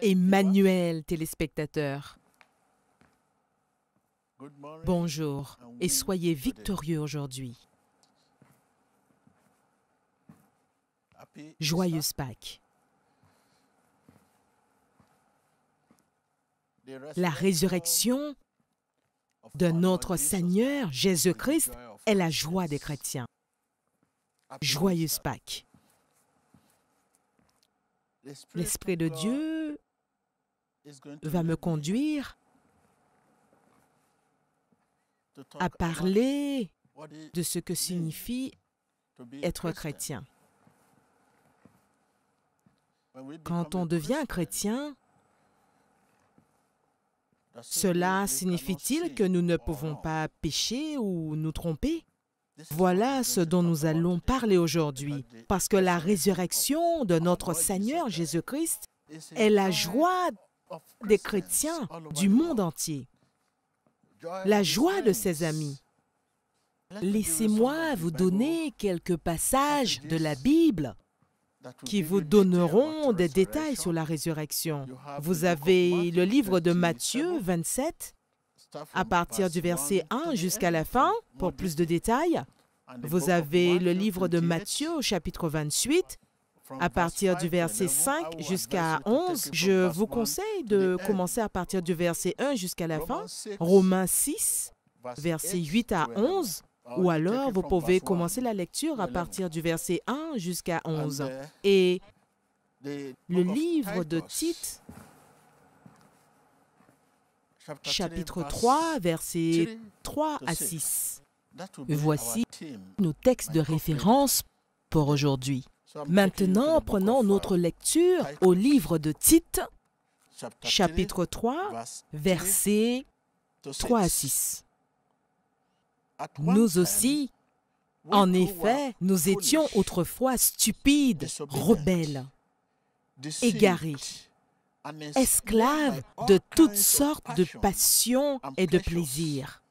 Emmanuel, téléspectateurs. Bonjour et soyez victorieux aujourd'hui. Joyeuse Pâques. La résurrection de notre Seigneur Jésus-Christ est la joie des chrétiens. Joyeuse Pâques. L'Esprit de Dieu va me conduire à parler de ce que signifie être chrétien. Quand on devient chrétien, cela signifie-t-il que nous ne pouvons pas pécher ou nous tromper? Voilà ce dont nous allons parler aujourd'hui, parce que la résurrection de notre Seigneur Jésus-Christ est la joie des chrétiens du monde entier, la joie de ses amis. Laissez-moi vous donner quelques passages de la Bible qui vous donneront des détails sur la résurrection. Vous avez le livre de Matthieu 27, à partir du verset 1 jusqu'à la fin, pour plus de détails. Vous avez le livre de Matthieu au chapitre 28, à partir du verset 5 jusqu'à 11. Je vous conseille de commencer à partir du verset 1 jusqu'à la fin. Romains 6, versets 8 à 11. Ou alors, vous pouvez commencer la lecture à partir du verset 1 jusqu'à 11. Et le livre de Tite, chapitre 3, versets 3 à 6. Voici nos textes de référence pour aujourd'hui. Maintenant, prenons notre lecture au livre de Tite, chapitre 3, versets 3 à 6. Nous aussi, en effet, nous étions autrefois stupides, rebelles, égarés, esclaves de toutes sortes de passions et de plaisirs.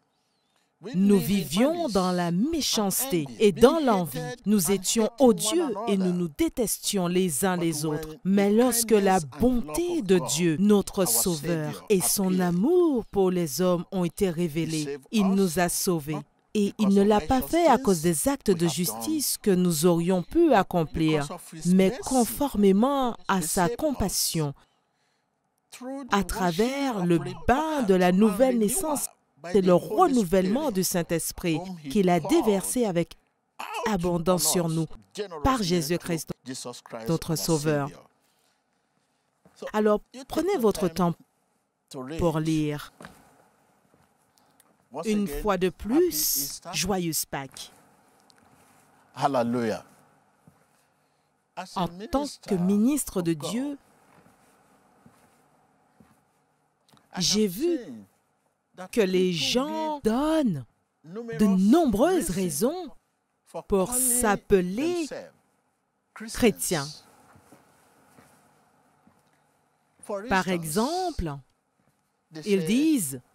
Nous vivions dans la méchanceté et dans l'envie. Nous étions odieux et nous nous détestions les uns les autres. Mais lorsque la bonté de Dieu, notre Sauveur, et son amour pour les hommes ont été révélés, il nous a sauvés. Et il ne l'a pas fait à cause des actes de justice que nous aurions pu accomplir, mais conformément à sa compassion, à travers le bain de la nouvelle naissance et le renouvellement du Saint-Esprit qu'il a déversé avec abondance sur nous par Jésus-Christ, notre Sauveur. Alors, prenez votre temps pour lire. Une fois de plus, joyeuse Pâques. Hallelujah. En tant que ministre de Dieu, j'ai vu que les gens donnent de nombreuses raisons pour s'appeler chrétiens. Par exemple, ils disent «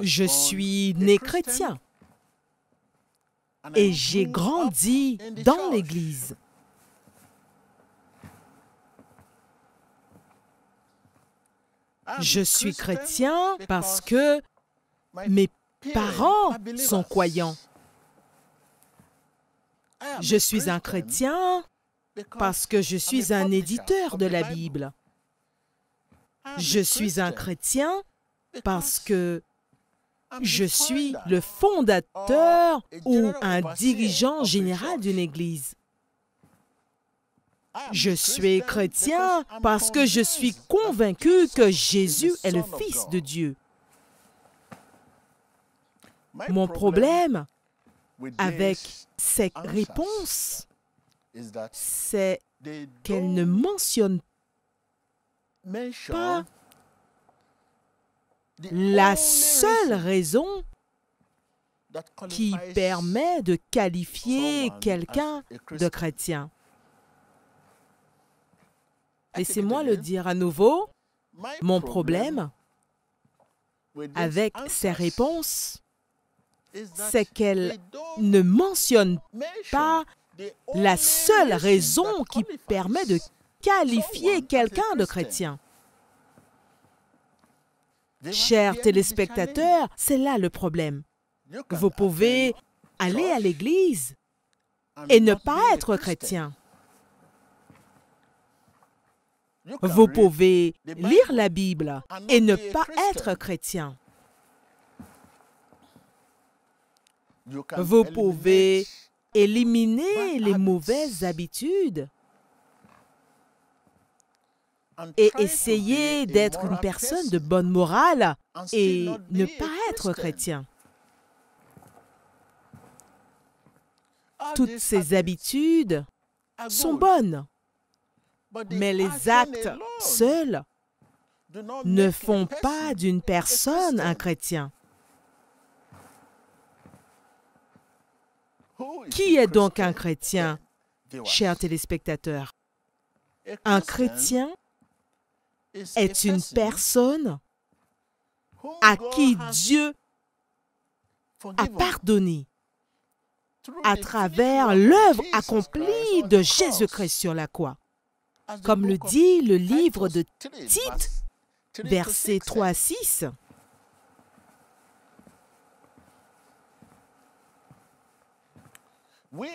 Je suis né chrétien et j'ai grandi dans l'Église. » Je suis chrétien parce que mes parents sont croyants. Je suis un chrétien parce que je suis un éditeur de la Bible. Je suis un chrétien parce que je suis le fondateur ou un dirigeant général d'une église. Je suis chrétien parce que je suis convaincu que Jésus est le Fils de Dieu. Mon problème avec ces réponses, c'est qu'elles ne mentionnent pas la seule raison qui permet de qualifier quelqu'un de chrétien. Laissez-moi le dire à nouveau, mon problème avec ces réponses, c'est qu'elles ne mentionnent pas la seule raison qui permet de qualifier quelqu'un de chrétien? Chers téléspectateurs, c'est là le problème. Vous pouvez aller à l'église et ne pas être chrétien. Vous pouvez lire la Bible et ne pas être chrétien. Vous pouvez éliminer les mauvaises habitudes et essayer d'être une personne de bonne morale et ne pas être chrétien. Toutes ces habitudes sont bonnes, mais les actes seuls ne font pas d'une personne un chrétien. Qui est donc un chrétien, chers téléspectateurs? Un chrétien est une personne à qui Dieu a pardonné à travers l'œuvre accomplie de Jésus-Christ sur la croix. Comme le dit le livre de Tite, versets 3 à 6.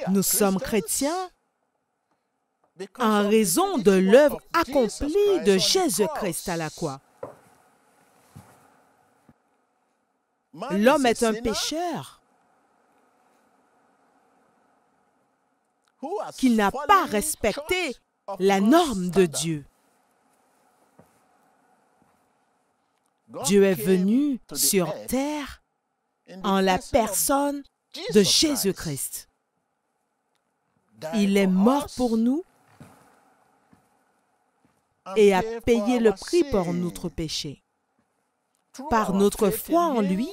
Nous sommes chrétiens en raison de l'œuvre accomplie de Jésus-Christ à la croix. L'homme est un pécheur qui n'a pas respecté la norme de Dieu. Dieu est venu sur terre en la personne de Jésus-Christ. Il est mort pour nous et a payé le prix pour notre péché. Par notre foi en lui,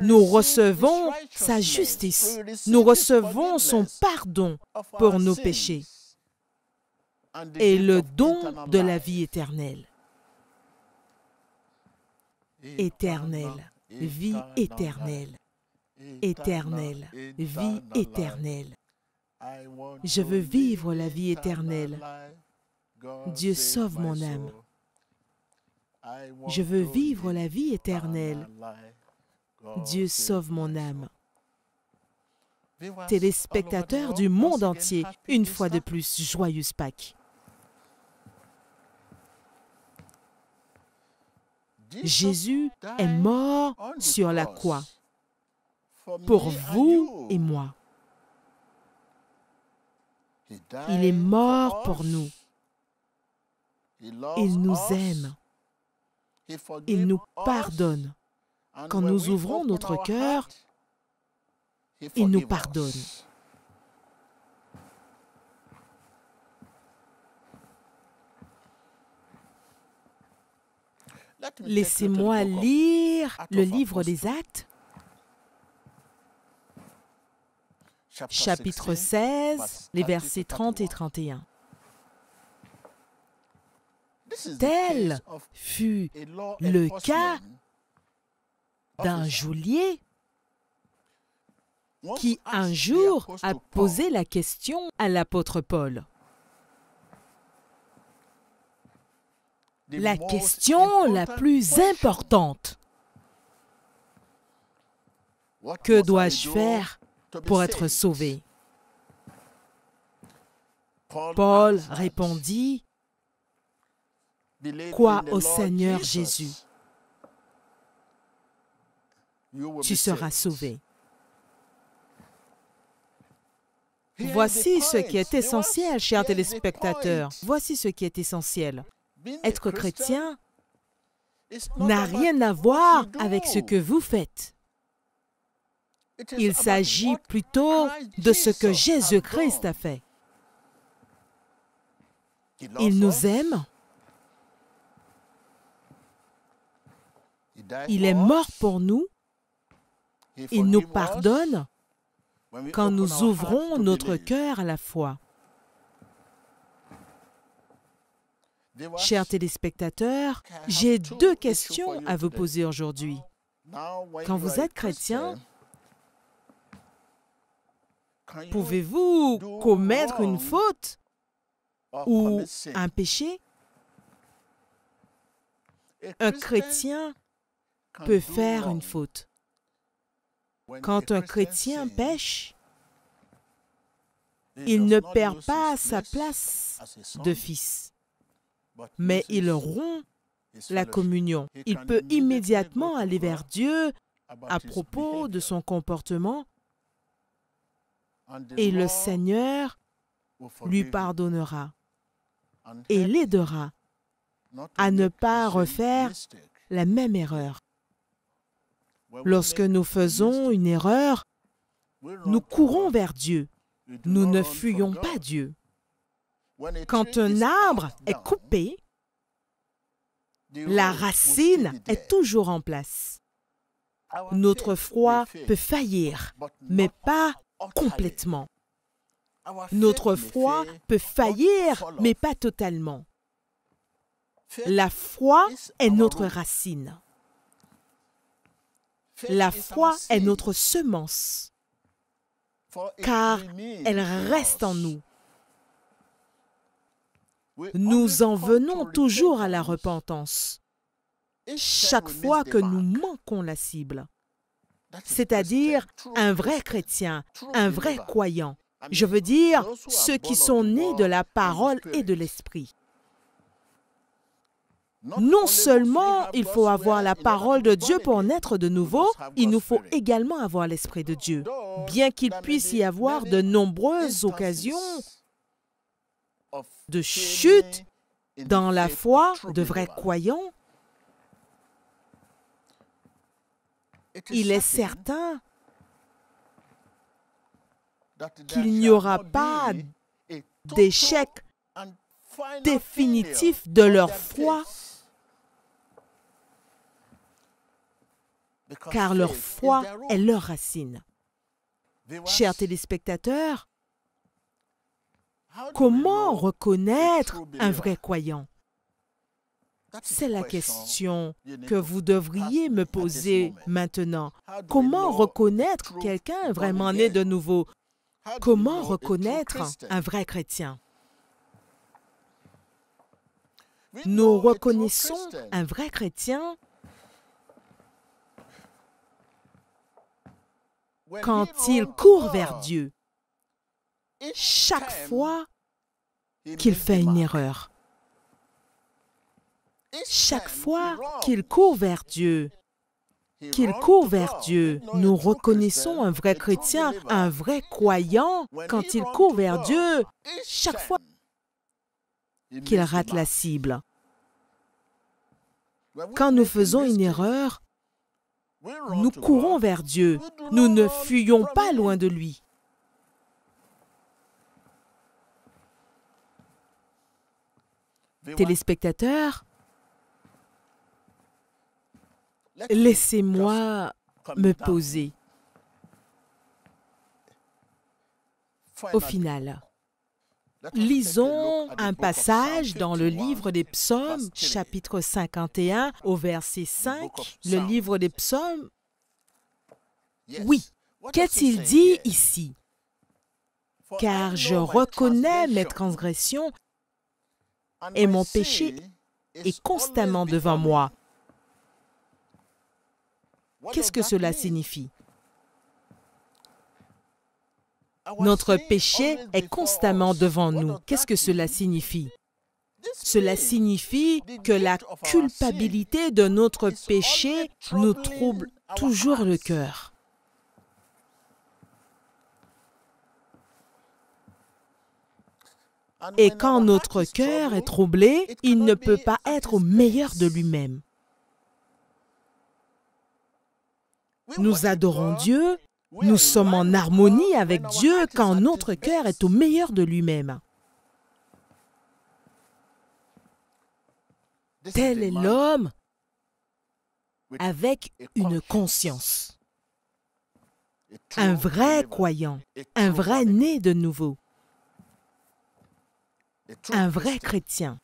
nous recevons sa justice. Nous recevons son pardon pour nos péchés et le don de la vie éternelle. Éternelle, vie éternelle, éternelle, vie éternelle. Je veux vivre la vie éternelle. Dieu sauve mon âme. Je veux vivre la vie éternelle. Dieu sauve mon âme. Téléspectateurs du monde entier, une fois de plus, joyeuse Pâques. Jésus est mort sur la croix pour vous et moi. Il est mort pour nous. Il nous aime. Il nous pardonne. Quand nous ouvrons notre cœur, il nous pardonne. Laissez-moi lire le livre des Actes, chapitre 16, les versets 30 et 31. Tel fut le cas d'un geôlier qui un jour a posé la question à l'apôtre Paul. La question la plus importante. Que dois-je faire pour être sauvé? Paul répondit, crois au Seigneur Jésus. Tu seras sauvé. Voici ce qui est essentiel, chers téléspectateurs. Voici ce qui est essentiel. Être chrétien n'a rien à voir avec ce que vous faites. Il s'agit plutôt de ce que Jésus-Christ a fait. Il nous aime. Il est mort pour nous. Il nous pardonne quand nous ouvrons notre cœur à la foi. Chers téléspectateurs, j'ai deux questions à vous poser aujourd'hui. Quand vous êtes chrétien, pouvez-vous commettre une faute ou un péché, un chrétien peut faire une faute. Quand un chrétien pêche, il ne perd pas sa place de fils, mais il rompt la communion. Il peut immédiatement aller vers Dieu à propos de son comportement et le Seigneur lui pardonnera et l'aidera à ne pas refaire la même erreur. Lorsque nous faisons une erreur, nous courons vers Dieu. Nous ne fuyons pas Dieu. Quand un arbre est coupé, la racine est toujours en place. Notre foi peut faillir, mais pas complètement. Notre foi peut faillir, mais pas totalement. La foi est notre racine. La foi est notre semence, car elle reste en nous. Nous en venons toujours à la repentance, chaque fois que nous manquons la cible. C'est-à-dire un vrai chrétien, un vrai croyant. Je veux dire, ceux qui sont nés de la parole et de l'esprit. Non seulement il faut avoir la parole de Dieu pour naître de nouveau, il nous faut également avoir l'Esprit de Dieu. Bien qu'il puisse y avoir de nombreuses occasions de chute dans la foi de vrais croyants, il est certain qu'il n'y aura pas d'échec définitif de leur foi, car leur foi est leur racine. Chers téléspectateurs, comment reconnaître un vrai croyant? C'est la question que vous devriez me poser maintenant. Comment reconnaître quelqu'un vraiment né de nouveau? Comment reconnaître un vrai chrétien? Nous reconnaissons un vrai chrétien quand il court vers Dieu, chaque fois qu'il fait une erreur. Chaque fois qu'il court vers Dieu, nous reconnaissons un vrai chrétien, un vrai croyant, quand il court vers Dieu, chaque fois qu'il rate la cible. Quand nous faisons une erreur, nous courons vers Dieu. Nous ne fuyons pas loin de lui. Téléspectateurs, laissez-moi me poser. Au final, lisons un passage dans le livre des Psaumes, chapitre 51, au verset 5. Le livre des Psaumes, oui, qu'est-il dit ici? Car je reconnais mes transgressions et mon péché est constamment devant moi. Qu'est-ce que cela signifie? Notre péché est constamment devant nous. Qu'est-ce que cela signifie? Cela signifie que la culpabilité de notre péché nous trouble toujours le cœur. Et quand notre cœur est troublé, il ne peut pas être au meilleur de lui-même. Nous adorons Dieu, nous sommes en harmonie avec Dieu quand notre cœur est au meilleur de lui-même. Tel est l'homme avec une conscience. Un vrai croyant, un vrai né de nouveau. Un vrai chrétien.